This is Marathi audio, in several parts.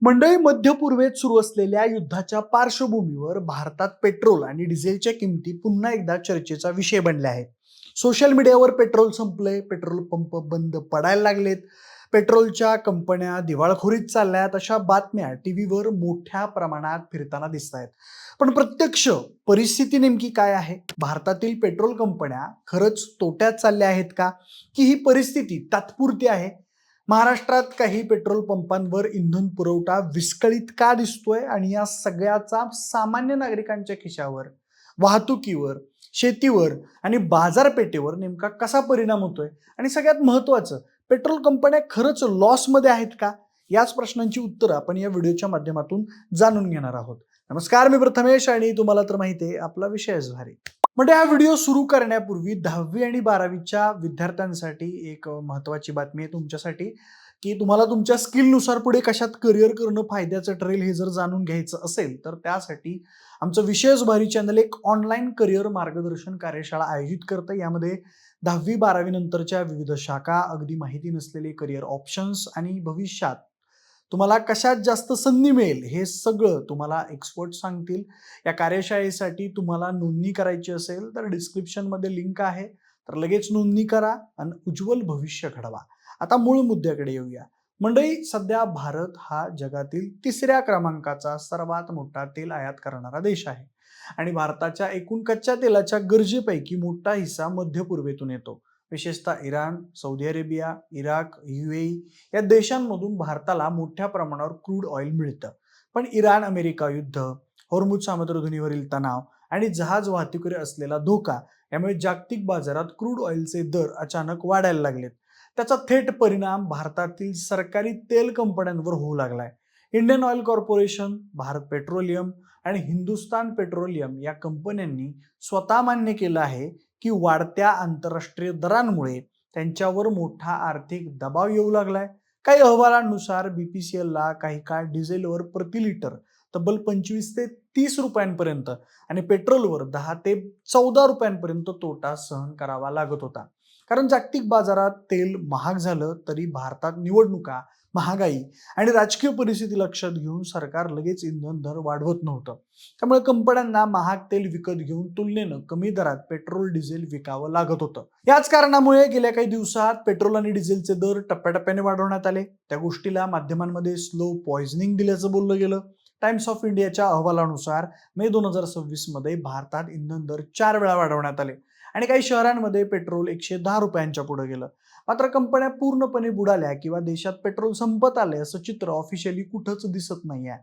मंडळी, मध्य पूर्वेत सुरू असलेल्या युद्धाच्या पार्श्वभूमीवर भारतात पेट्रोल आणि डिझेलच्या किमती पुन्हा एकदा चर्चेचा विषय बनल्या आहेत. सोशल मीडियावर पेट्रोल संपलंय, पेट्रोल पंप बंद पडायला लागलेत, पेट्रोलच्या कंपन्या दिवाळखोरीत चालल्यात, अशा बातम्या टीव्हीवर मोठ्या प्रमाणात फिरताना दिसत आहेत. पण प्रत्यक्ष परिस्थिती नेमकी काय आहे? भारतातील पेट्रोल कंपन्या खरंच तोट्यात चालल्या आहेत का, की ही परिस्थिती तात्पुरती आहे? महाराष्ट्रात काही पेट्रोल पंपांवर इंधन पुरवठा विस्कळीत का दिसतोय आणि या सगळ्याचा सामान्य नागरिकांच्या खिशावर, वाहतुकीवर, शेतीवर आणि बाजारपेठेवर नेमका कसा परिणाम होतोय? आणि सगळ्यात महत्त्वाचं, पेट्रोल कंपन्या खरंच लॉसमध्ये आहेत का? याच प्रश्नांची उत्तरं आपण या व्हिडिओच्या माध्यमातून जाणून घेणार आहोत. नमस्कार, मी प्रथमेश आणि तुम्हाला तर माहिती आहे आपला विषयच भारी. म्हणजे हा व्हिडिओ सुरू करण्यापूर्वी 10वी आणि 12वीच्या विद्यार्थ्यांसाठी एक महत्त्वाची बातमी आहे तुमच्यासाठी, की तुम्हाला तुमच्या स्किलनुसार पुढे कशात करिअर करणं फायद्याचं ठरेल हे जर जाणून घ्यायचं असेल तर त्यासाठी आमचं विषयच भारी चॅनल एक ऑनलाईन करिअर मार्गदर्शन कार्यशाळा आयोजित करतं. यामध्ये 10वी-12वी नंतरच्या विविध शाखा, अगदी माहिती नसलेले करिअर ऑप्शन्स आणि भविष्यात तुम्हाला कशात जास्त संधी मिळेल हे सगळं तुम्हाला एक्सपर्ट सांगतील. या कार्यशाळेसाठी तुम्हाला नोंदणी करायची असेल तर डिस्क्रिप्शनमध्ये लिंक आहे, तर लगेच नोंदणी करा आणि उज्ज्वल भविष्य घडवा. आता मूळ मुद्द्याकडे येऊया. मंडळी, सध्या भारत हा जगातील 3ऱ्या क्रमांकाचा सर्वात मोठा तेल आयात करणारा देश आहे आणि भारताच्या एकूण कच्च्या तेलाच्या गरजेपैकी मोठा हिस्सा मध्य पूर्वेतून येतो. विशेषतः Iran, Saudi Arabia, Iraq, UAE या देशांमधून भारताला मोठ्या प्रमाणावर क्रूड ऑइल मिळतं. पण इराण अमेरिका युद्ध, होर्मुझ सामुद्रधुनीवरील तणाव आणि जहाज वाहतुकीवर असलेला धोका यामुळे जागतिक बाजारात क्रूड ऑइलचे दर अचानक वाढायला लागलेत. त्याचा थेट परिणाम भारतातील सरकारी तेल कंपन्यांवर होऊ लागलाय. Indian oil corporation, Bharat petroleum आणि हिंदुस्तान पेट्रोलियम या कंपन्यांनी स्वतः मान्य केलं आहे की वाढत्या आंतरराष्ट्रीय दरांमुळे त्यांच्यावर मोठा आर्थिक दबाव येऊ लागलाय. काही अहवालांनुसार BPCL ला काही काळ डिझेलवर प्रति लिटर तब्बल 25 ते 30 रुपयांपर्यंत आणि पेट्रोलवर 10 ते 14 रुपयांपर्यंत तोटा सहन करावा लागत होता. कारण जागतिक बाजारात तेल महाग झालं तरी भारतात निवडणुका, महागाई आणि राजकीय परिस्थिती लक्षात घेऊन सरकार लगेच इंधन दर वाढवत नव्हतं. त्यामुळे कंपन्यांना महाग तेल विकत घेऊन तुलनेनं कमी दरात पेट्रोल डिझेल विकावं लागत होतं. याच कारणामुळे गेल्या काही दिवसात पेट्रोल आणि डिझेलचे दर टप्प्याटप्प्याने वाढवण्यात आले. त्या गोष्टीला माध्यमांमध्ये स्लो पॉइझनिंग दिल्याचं बोललं गेलं. टाइम्स ऑफ इंडियाच्या अहवालानुसार मे 2026 मध्ये भारतात इंधन दर 4 वेळा वाढवण्यात आले आणि काही शहरांमध्ये पेट्रोल 110 रुपयांच्या पुढे गेलं. मात्र कंपन्या पूर्णपणे बुडाल्या किंवा देशात पेट्रोल संपत आले असं चित्र ऑफिशियली कुठंच दिसत नाहीये.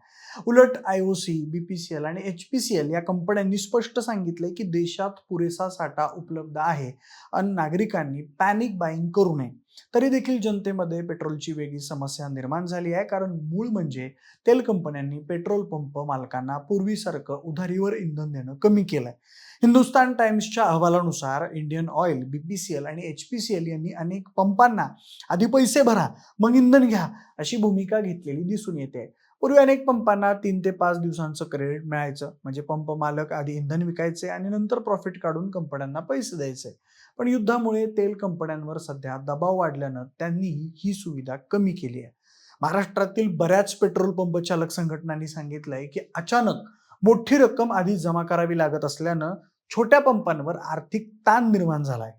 उलट IOC, BPCL आणि HPCL या कंपन्यांनी स्पष्ट सांगितले की देशात पुरेसा साठा उपलब्ध आहे आणि नागरिकांनी पॅनिक बाईंग करू नये. तरी देखील जनतेमध्ये पेट्रोलची वेगळी समस्या निर्माण झाली आहे, कारण मूळ म्हणजे तेल कंपन्यांनी पेट्रोल पंप मालकांना पूर्वीसारखं उधारीवर इंधन देणं कमी केलंय. हिंदुस्तान टाइम्सच्या अहवालानुसार इंडियन ऑइल, BPCL आणि HPCL यांनी अनेक पंपांना आधी पैसे भरा मग इंधन घ्या अशी भूमिका घेतलेली दिसून येते. पूर्वी अनेक पंपांना 3 ते 5 दिवसांचं क्रेडिट मिळायचं, म्हणजे पंप मालक आधी इंधन विकायचे आणि नंतर प्रॉफिट काढून कंपन्यांना पैसे द्यायचे. पण युद्धामुळे तेल कंपन्यांवर सध्या दबाव वाढल्यानं त्यांनी ही सुविधा कमी केली आहे. महाराष्ट्रातील बऱ्याच पेट्रोल पंप चालक संघटनांनी सांगितलंय की अचानक मोठी रक्कम आधी जमा करावी लागत असल्यानं छोट्या पंपांवर आर्थिक ताण निर्माण झालाय.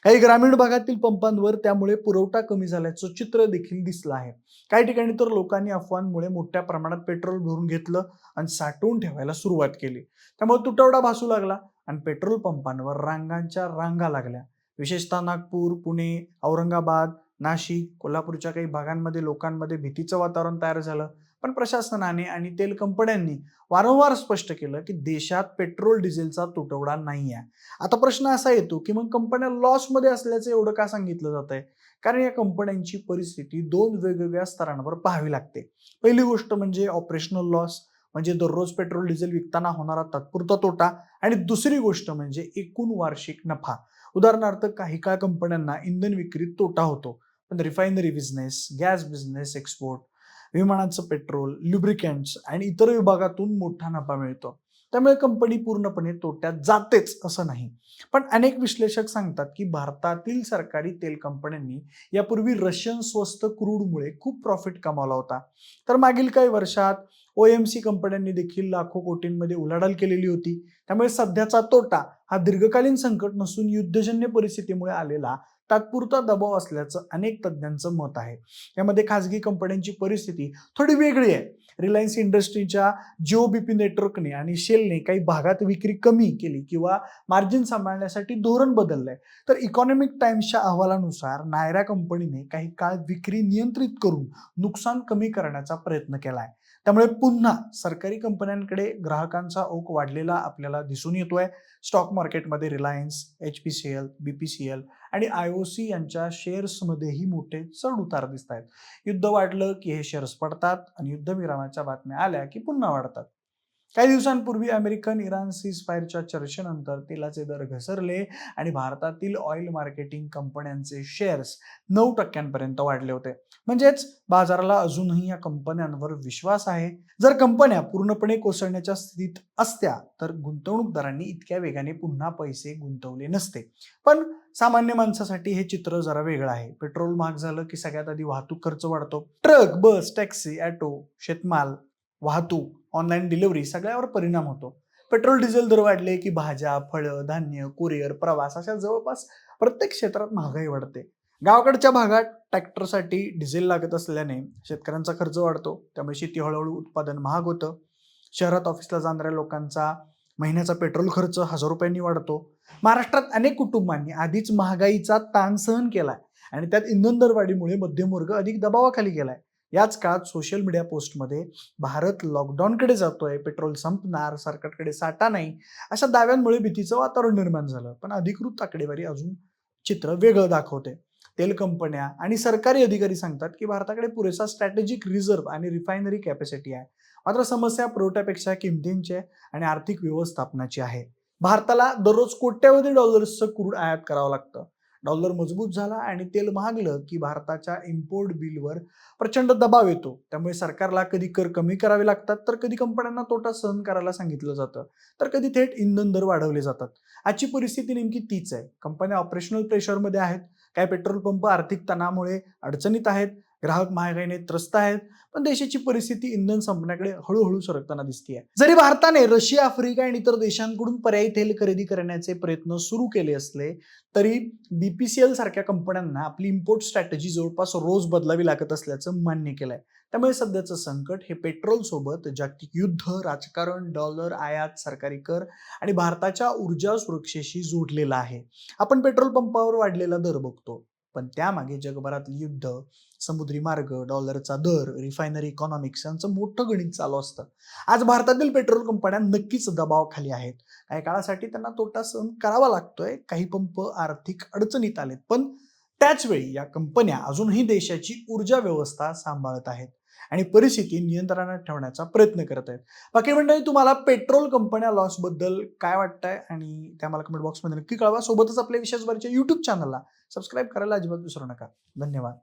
काही ग्रामीण भागातील पंपांवर त्यामुळे पुरवठा कमी झाल्याचं चित्र देखील दिसलं आहे. काही ठिकाणी तर लोकांनी अफवांमुळे मोठ्या प्रमाणात पेट्रोल भरून घेतलं आणि साठवून ठेवायला सुरुवात केली. त्यामुळे तुटवडा भासू लागला आणि पेट्रोल पंपांवर रांगांच्या रांगा लागल्या. विशेषतः नागपूर, पुणे, औरंगाबाद, नाशिक, कोल्हापूरच्या काही भागांमध्ये लोकांमध्ये भीतीचं वातावरण तयार झालं. पण प्रशासनाने आणि तेल कंपन्यांनी वारंवार स्पष्ट केलं की देशात पेट्रोल डिझेलचा तुटवडा नाही आहे. आता प्रश्न असा येतो की मग कंपन्या लॉसमध्ये असल्याचं एवढं का सांगितलं जात आहे? कारण या कंपन्यांची परिस्थिती 2 वेगवेगळ्या स्तरांवर पाहावी लागते. पहिली गोष्ट म्हणजे ऑपरेशनल लॉस, म्हणजे दररोज पेट्रोल डिझेल विकताना होणारा तात्पुरता तोटा, आणि दुसरी गोष्ट म्हणजे एकूण वार्षिक नफा. उदाहरणार्थ काही काळ कंपन्यांना इंधन विक्रीत तोटा होतो, पण refinery business, gas business, export, विमानाचं पेट्रोल, लुब्रिकंट्स आणि इतर विभागातून मोठा नफा मिळतो. त्यामुळे कंपनी पूर्णपणे तोट्यात जातेच असं नाही. पण अनेक विश्लेषक सांगतात की भारतातील सरकारी तेल कंपन्यांनी यापूर्वी रशियन स्वस्त क्रूडमुळे खूप प्रॉफिट कमावला होता. तर मागील काही वर्षात OMC कंपन्यांनी देखील लाखो कोटींमध्ये उलाढाल केलेली होती. त्यामुळे सध्याचा तोटा हा दीर्घकालीन संकट नसून युद्धजन्य परिस्थितीमुळे आलेला तात्पुरता दबाव असल्याचं अनेक तज्ज्ञांचं मत आहे. यामध्ये खासगी कंपन्यांची परिस्थिती थोडी वेगळी आहे. रिलायन्स इंडस्ट्रीच्या जिओ BP नेटवर्कने आणि शेलने काही भागात विक्री कमी केली किंवा मार्जिन सांभाळण्यासाठी धोरण बदललंय. तर इकॉनॉमिक टाइम्सच्या अहवालानुसार नायरा कंपनीने काही काळ विक्री नियंत्रित करून नुकसान कमी करण्याचा प्रयत्न केलाय. त्यामुळे पुन्हा सरकारी कंपन्यांकडे ग्राहकांचा ओघ वाढलेला आपल्याला दिसून येतोय. स्टॉक मार्केटमध्ये रिलायन्स, HPCL, BPCL आणि IOC यांच्या शेअर्समध्येही मोठे चढ उतार दिसत आहेत. युद्ध वाढलं की हे शेअर्स पडतात आणि युद्धविरामाच्या बातम्या आल्या की पुन्हा वाढतात. काही दिवसांपूर्वी अमेरिकन इराण सीजफायरच्या चर्चेनंतर तेलाचे दर घसरले आणि भारतातील ऑइल मार्केटिंग कंपन्यांचे शेअर्स 9% वाढले होते. म्हणजेच बाजाराला अजूनही या कंपन्यांवर विश्वास आहे. जर कंपन्या पूर्णपणे कोसळण्याच्या स्थितीत असत्या तर गुंतवणूकदारांनी इतक्या वेगाने पुन्हा पैसे गुंतवले नसते. पण सामान्य माणसासाठी हे चित्र जरा वेगळं आहे. पेट्रोल महाग झालं की सगळ्यात आधी वाहतूक खर्च वाढतो. ट्रक, बस, टॅक्सी, ऑटो, शेतमाल, वाहतूक, ऑनलाईन डिलिव्हरी सगळ्यावर परिणाम होतो. पेट्रोल डिझेल दर वाढले की भाज्या, फळं, धान्य, कुरिअर, प्रवास अशा जवळपास प्रत्येक क्षेत्रात महागाई वाढते. गावाकडच्या भागात ट्रॅक्टरसाठी डिझेल लागत असल्याने शेतकऱ्यांचा खर्च वाढतो. त्यामुळे शेती हळूहळू उत्पादन महाग होतं. शहरात ऑफिसला जाणाऱ्या लोकांचा महिन्याचा पेट्रोल खर्च ₹1000 वाढतो. महाराष्ट्रात अनेक कुटुंबांनी आधीच महागाईचा ताण सहन केलाय आणि त्यात इंधन दरवाढीमुळे मध्यमवर्ग अधिक दबावाखाली गेलाय. याच काळात सोशल मीडिया पोस्टमध्ये भारत लॉकडाऊनकडे जातोय, पेट्रोल संपणार, सरकारकडे साठा नाही, अशा दाव्यांमुळे भीतीचं वातावरण निर्माण झालं. पण अधिकृत आकडेवारी अजून चित्र वेगळं दाखवते. तेल कंपन्या आणि सरकारी अधिकारी सांगतात की भारताकडे पुरेसा स्ट्रॅटेजिक रिझर्व्ह आणि रिफायनरी कॅपॅसिटी आहे. मात्र समस्या पुरवठ्यापेक्षा किमतींची आणि आर्थिक व्यवस्थापनाची आहे. भारताला दररोज कोट्यावधी डॉलर्सचं क्रूड आयात करावं लागतं. डॉलर मजबूत झाला आणि तेल महागलं की भारताच्या इम्पोर्ट बिलवर प्रचंड दबाव येतो. त्यामुळे सरकारला कधी कर कमी करावे लागतात, तर कधी कंपन्यांना तोटा सहन करायला सांगितलं जातं, तर कधी थेट इंधन दर वाढवले जातात. आजची परिस्थिती नेमकी तीच आहे. कंपन्या ऑपरेशनल प्रेशरमध्ये आहेत. काही पेट्रोल पंप आर्थिक तणावामुळे अडचणीत आहेत. ग्राहक महागाईने त्रस्त आहेत. पण देशाची परिस्थिती इंधन संपण्याकडे हळूहळू सरकताना दिसतीये. जरी भारताने रशिया, आफ्रिका आणि इतर देशांकडून पर्यायी तेल खरेदी करण्याचे प्रयत्न सुरू केले असले तरी BPCL सारख्या कंपन्यांना आपली इम्पोर्ट स्ट्रॅटेजी जवळपास रोज बदलावी लागत असल्याचं मान्य केलंय. त्यामुळे सध्याचं संकट हे पेट्रोल सोबत जागतिक युद्ध, राजकारण, डॉलर आयात, सरकारी कर आणि भारताच्या ऊर्जा सुरक्षेशी जोडलेलं आहे. आपण पेट्रोल पंपावर वाढलेला दर बघतो, पण त्यामागे जगभरातील युद्ध, समुद्री मार्ग, डॉलरचा दर, रिफायनरी इकॉनॉमिक्स यांचं मोठं गणित चालू असतं. आज भारतातील पेट्रोल कंपन्या नक्कीच दबावाखाली आहेत. काही काळासाठी त्यांना तोटा सहन करावा लागतोय. काही पंप आर्थिक अडचणीत आलेत. पण त्याच वेळी या कंपन्या अजूनही देशाची ऊर्जा व्यवस्था सांभाळत आहेत आणि परिस्थिती नियंत्रणात ठेवण्याचा प्रयत्न करत आहेत. बाकी मंडळी, तुम्हाला पेट्रोल कंपन्या लॉस बद्दल काय वाटतंय आणि त्या मला कमेंट बॉक्समध्ये नक्की कळवा. सोबतच आपल्या विशेषभरच्या YouTube चॅनलला सबस्क्राईब करायला अजिबात विसरू नका. धन्यवाद.